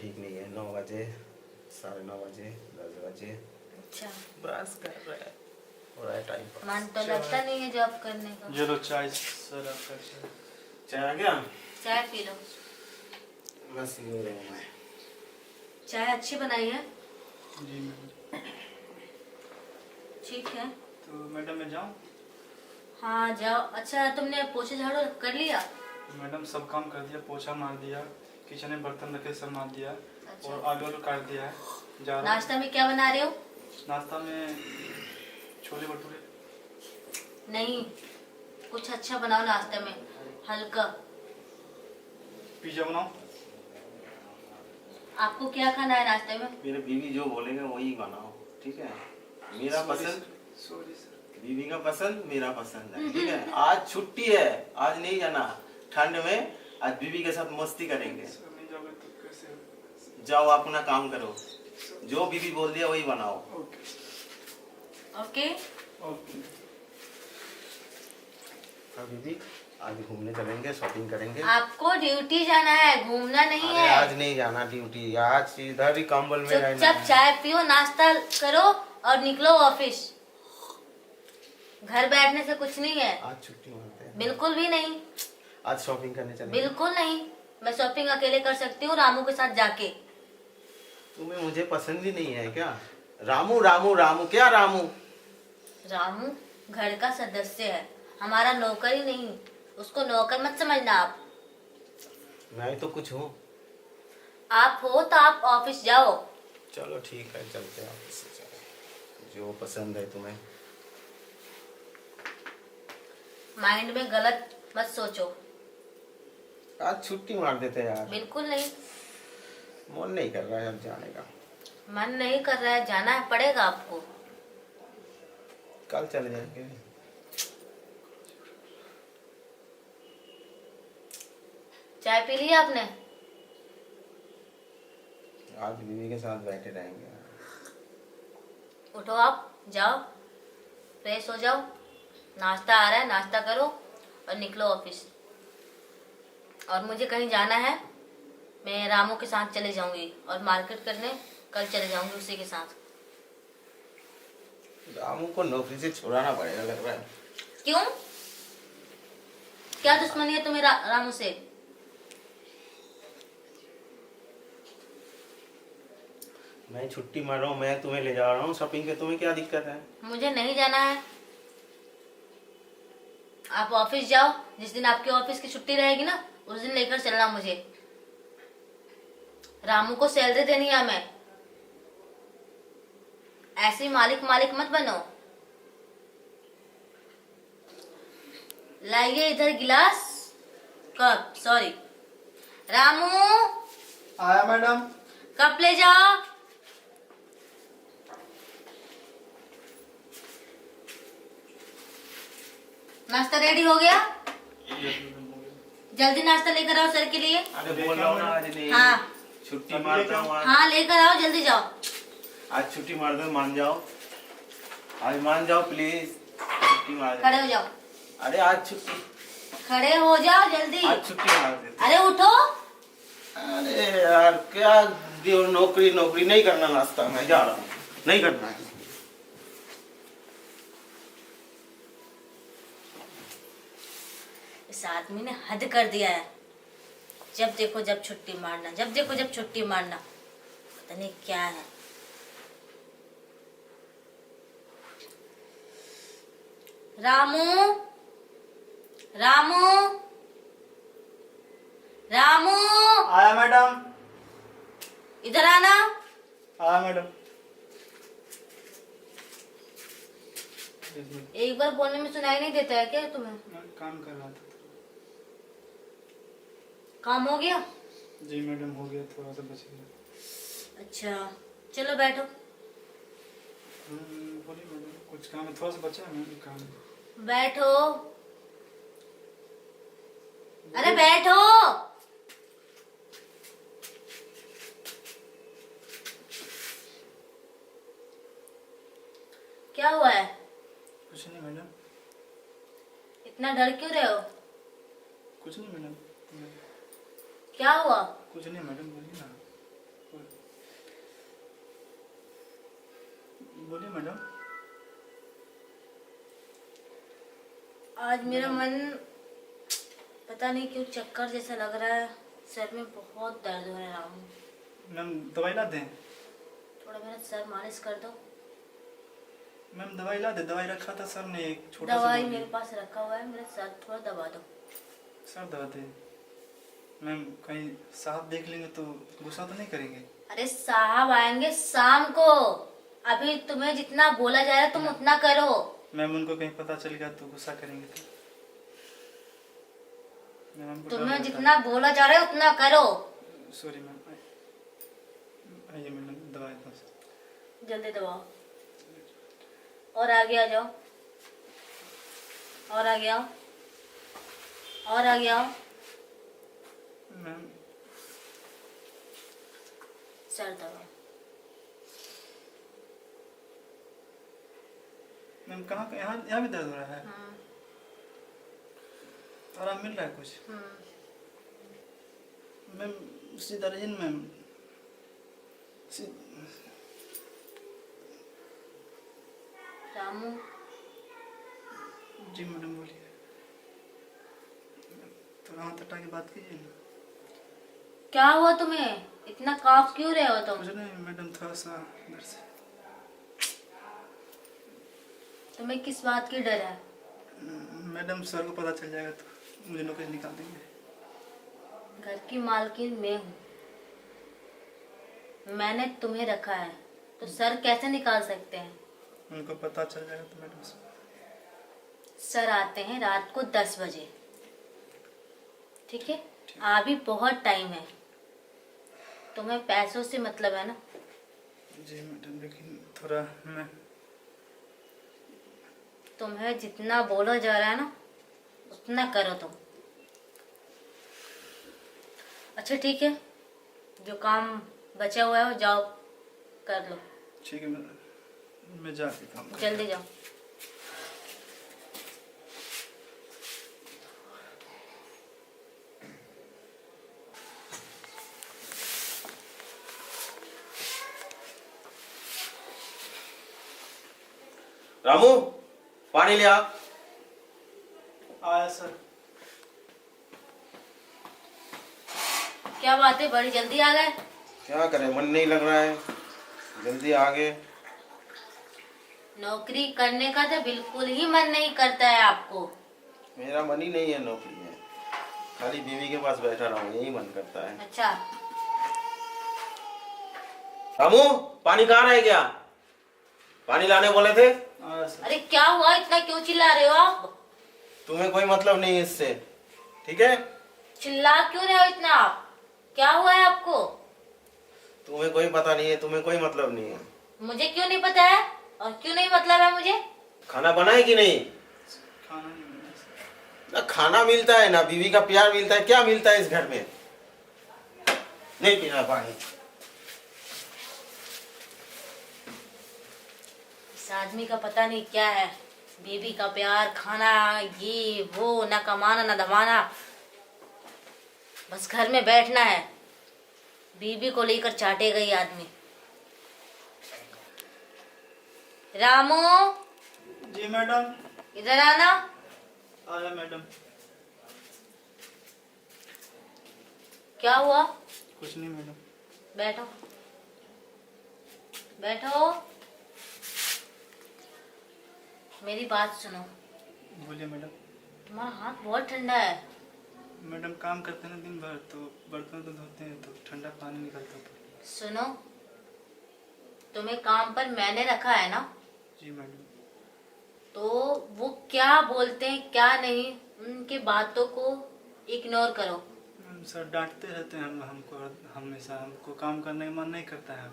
ठीक नहीं है। 9 बजे, 9:30 बजे, 10 बजे अच्छा, बस कर रहा है, हो रहा है टाइम पास। मन तो लगता नहीं है जॉब करने का। ये लो चाय सर आपका चाय। चाय आ गया? चाय पी लो। बस ये रहा हूँ मैं। चाय अच्छी बनाई है। जी मैडम। ठीक है, तो मैडम मैं जाऊँ? हाँ जाओ। अच्छा, तुमने पोछे झाड़ू कर लिया? मैडम सब काम कर दिया, पोछा मार दिया, किचन में बर्तन रखे सब मार दिया। अच्छा। और आलू काट दिया है। जा रहा हूँ। नाश्ता में क्या बना रहे हो? नाश्ता में छोले भटूरे। नहीं, कुछ अच्छा बनाओ नाश्ते में, हल्का। पिज्जा बनाओ। आपको क्या खाना है नाश्ते में? मेरे बीवी जो बोलेंगे वही बनाओ, ठीक है? मेरा पसंद, सॉरी सर। बीवी का पसंद मेरा पसंद है, ठीक है? आज छुट्टी है, आज नहीं जाना ठंड में। आज बीवी के साथ मस्ती करेंगे। सर नहीं जाओगे तो कैसे होगा? जाओ अपना काम करो, जो बीवी बोल दिया वही बनाओ। Okay okay. ओके। हाँ बीवी, आज घूमने चलेंगे, शॉपिंग करेंगे। आपको ड्यूटी जाना है, घूमना नहीं अरे है। आज नहीं जाना ड्यूटी, आज इधर ही कंबल में रहना चुपचाप है। चाय पियो, नाश्ता करो और निकलो ऑफिस। घर बैठने से कुछ नहीं है। आज छुट्टी मारते हैं। बिल्कुल भी नहीं, आज शॉपिंग करने चलेंगे। बिल्कुल नहीं। मैं शॉपिंग अकेले कर सकती हूँ, रामू के साथ जाके। तुम्हें मुझे पसंद ही नहीं है क्या? रामू रामू रामू, क्या रामू? रामू घर का सदस्य है, हमारा नौकर ही नहीं। उसको नौकर मत समझना आप। मैं तो कुछ हूँ। आप हो तो आप ऑफिस जाओ। चलो ठीक है, चलते हैं ऑफिस से। चलो, जो पसंद है तुम्हें। माइंड में गलत मत सोचो। आज छुट्टी मार देते हैं यार। बिल्कुल नहीं। मन नहीं कर रहा है अब जाने का। मन नहीं कर रहा है, जाना है पड़ेगा आपको। कल चले जाएंगे। चाय पी लिया आपने? आज बीवी के साथ बैठे रहेंगे। उठो, आप जाओ, फ्रेश हो जाओ। नाश्ता आ रहा है, नाश्ता करो और निकलो ऑफिस। और मुझे कहीं जाना है, मैं रामू के साथ चले जाऊंगी और मार्केट करने कल चले जाऊंगी उसी के साथ। रामू को नौकरी से छुड़ाना पड़ेगा लग रहा है। क्यों? क्या दुश्मनी है तुम्हें रामू से? मैं छुट्टी मार रहा हूँ, मैं तुम्हें ले जा रहा हूँ शॉपिंग पे, तुम्हें क्या दिक्कत है? मुझे नहीं जाना है। आप ऑफिस जाओ, जिस दिन आपके ऑफिस की छुट्टी रहेगी ना उस दिन लेकर चलना मुझे। रामू को सैलरी देनी है मैं। ऐसे मालिक मालिक मत बनो। लाइए इधर गिलास, कप, सॉरी। रामू आया मैडम। कप ले जाओ। नाश्ता रेडी हो गया? जल्दी नाश्ता लेकर आओ सर के लिए। अरे बोल रहा हूँ ना आज नहीं। हाँ छुट्टी मारता हूँ आज। हाँ, लेकर आओ, जल्दी जाओ। आज छुट्टी मार दो, मान जाओ। आज मान जाओ प्लीज, छुट्टी मार दो। खड़े हो जाओ। अरे आज छुट्टी, खड़े हो जाओ जल्दी। आज छुट्टी मार देते। अरे उठो। अरे यार क्या नौकरी नौकरी नहीं करना, नाश्ता मैं जा रहा हूँ, नहीं करना है। इस आदमी ने हद कर दिया है। जब देखो जब छुट्टी मारना, जब देखो जब छुट्टी मारना, पता नहीं क्या है। रामू, रामू, रामू, आया मैडम। इधर आना। आया मैडम। एक बार बोलने में सुनाई नहीं देता है क्या तुम्हें? मैं काम कर रहा था। काम हो गया? जी मैडम हो गया, थोड़ा सा बच गया। अच्छा, चलो बैठो। बोलिए मैडम, कुछ काम है? थोड़ा सा बचा है मैडम काम। बैठो। अरे बैठो। क्या हुआ है? कुछ नहीं मैडम। इतना डर क्यों रहे हो? कुछ नहीं मैडम। क्या हुआ? कुछ नहीं मैडम, बोलिए ना। बोलिए मैडम। आज मेरा मन पता नहीं क्यों चक्कर जैसा लग रहा है, सर में बहुत दर्द हो रहा है। मैम दवाई ला दें? थोड़ा मेरा सर मालिश कर दो। मैम दवाई ला दे, दवाई रखा था सर ने एक छोटा सा दवाई गोली। मेरे पास रखा हुआ है, मेरा सर थोड़ा दबा दो। सर दवा दे। मैम कहीं साहब देख लेंगे तो गुस्सा तो नहीं करेंगे? अरे साहब आएंगे शाम को, अभी तुम्हें जितना बोला जा रहा है तुम उतना करो। मैम उनको कहीं पता चल गया तो गुस्सा करेंगे तो? मैम हमको डर तुम्हें लगता जितना बोला जा रहा है उतना करो। है। Sorry ma'am. आइए मैडम दवाई दो। जल्दी दबाओ और आगे आ जाओ, और आगे आओ, और आगे आओ। मैम सर दबाओ। मैम कहाँ यहाँ यहाँ भी दर्द हो रहा है? आराम मिल रहा है कुछ? मैम सीधा रहिए ना मैम। रामू जी मैडम बोलिए। थोड़ा हाथ हटा के बात कीजिए ना। क्या हुआ तुम्हें, इतना काफ क्यों रहे हो तुम? कुछ नहीं मैडम, थोड़ा सा इधर से। तुम्हें किस बात की डर है? मैडम सर को पता चल जाएगा तो मुझे नौकरी निकाल देंगे। घर की मालकिन मैं हूँ, मैंने तुम्हें रखा है तो सर कैसे निकाल सकते हैं? उनको पता चल जाएगा तो मैडम सर आते हैं रात को 10 बजे, ठीक है? अभी बहुत टाइम है, तुम्हें पैसों से मतलब है ना? जी मैडम, लेकिन थोड़ा मैं तुम्हें जितना बोला जा रहा है ना उतना करो तुम। अच्छा ठीक है, जो काम बचा हुआ है वो जाओ कर लो। ठीक है मैं जाके काम करता हूँ। जल्दी जाओ। रामू पानी ले आ। आया सर। क्या बात है, बड़ी जल्दी आ गए? क्या करें, मन नहीं लग रहा है, जल्दी आ गए। नौकरी करने का तो बिल्कुल ही मन नहीं करता है आपको। मेरा मन ही नहीं है नौकरी में, खाली बीवी के पास बैठा रहूं यही मन करता है। अच्छा रामू पानी कहाँ रह गया? पानी लाने बोले थे। आया सर। अरे क्या हुआ, इतना क्यों चिल्ला रहे हो आप? तुम्हें कोई मतलब नहीं है इससे, ठीक है? चिल्ला क्यों रहे हो इतना आप? क्या हुआ है आपको? तुम्हें कोई पता नहीं है, तुम्हें कोई मतलब नहीं है। मुझे क्यों नहीं पता है, और क्यों नहीं मतलब है मुझे? खाना बनाए कि नहीं? खाना नहीं बना सर। ना खाना मिलता है ना बीवी का प्यार मिलता है, क्या मिलता है इस घर में? नहीं पीना पानी। इस आदमी का पता नहीं क्या है, बीबी का प्यार, खाना, ये वो, ना कमाना ना दमाना, बस घर में बैठना है। बीबी को लेकर चाटेगा ये आदमी। रामू जी मैडम। इधर आना। आया मैडम। क्या हुआ? कुछ नहीं मैडम। बैठो बैठो, मेरी बात सुनो। बोलिए मैडम। तुम्हारा हाथ बहुत ठंडा है। मैडम काम करते हैं ना दिन भर, तो बर्तन तो धोते हैं तो ठंडा पानी निकलता है। सुनो, तुम्हें काम पर मैंने रखा है ना, जी मैडम। तो वो क्या बोलते हैं क्या नहीं, उनकी बातों को इग्नोर करो। मैम सर डांटते रहते हैं हमको हमेशा, हमको काम करने का मन नहीं करता है,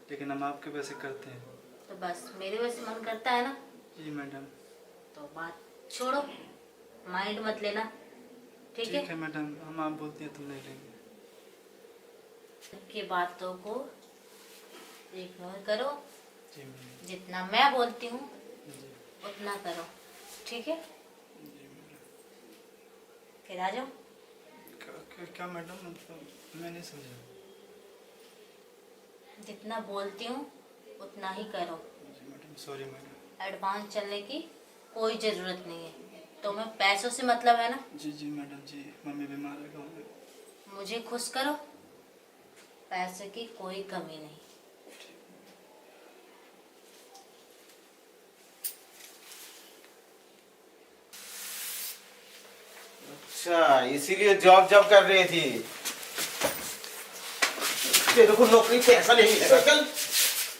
लेकिन हम आपके वैसे करते हैं। तो बस मेरे वैसे मन करता है ना, जी मैडम। तो बात छोड़ो, माइंड मत लेना, ठीक है? मैडम, हम आप बोलती हैं तो नहीं लेंगे। उनकी बातों को इग्नोर करो, जी मैडम। जितना मैं बोलती हूँ जी उतना करो, ठीक है? जी मैडम। फिर आ जाओ। क्या मैडम, मतलब मैं नहीं समझा। जितना बोलती हूँ उतना ही करो। जी मैडम। Sorry madam. एडवांस चलने की कोई ज़रूरत नहीं है। तुम्हें पैसों से मतलब है ना? जी जी मैडम जी, मम्मी बीमार है गाँव में। मुझे खुश करो, पैसे की कोई कमी नहीं। अच्छा, इसीलिए जॉब जॉब कर रही थी। तेरे को नौकरी पैसा नहीं मिलेगा। चल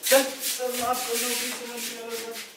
चल। सर आपको नौकरी से मत करो सर।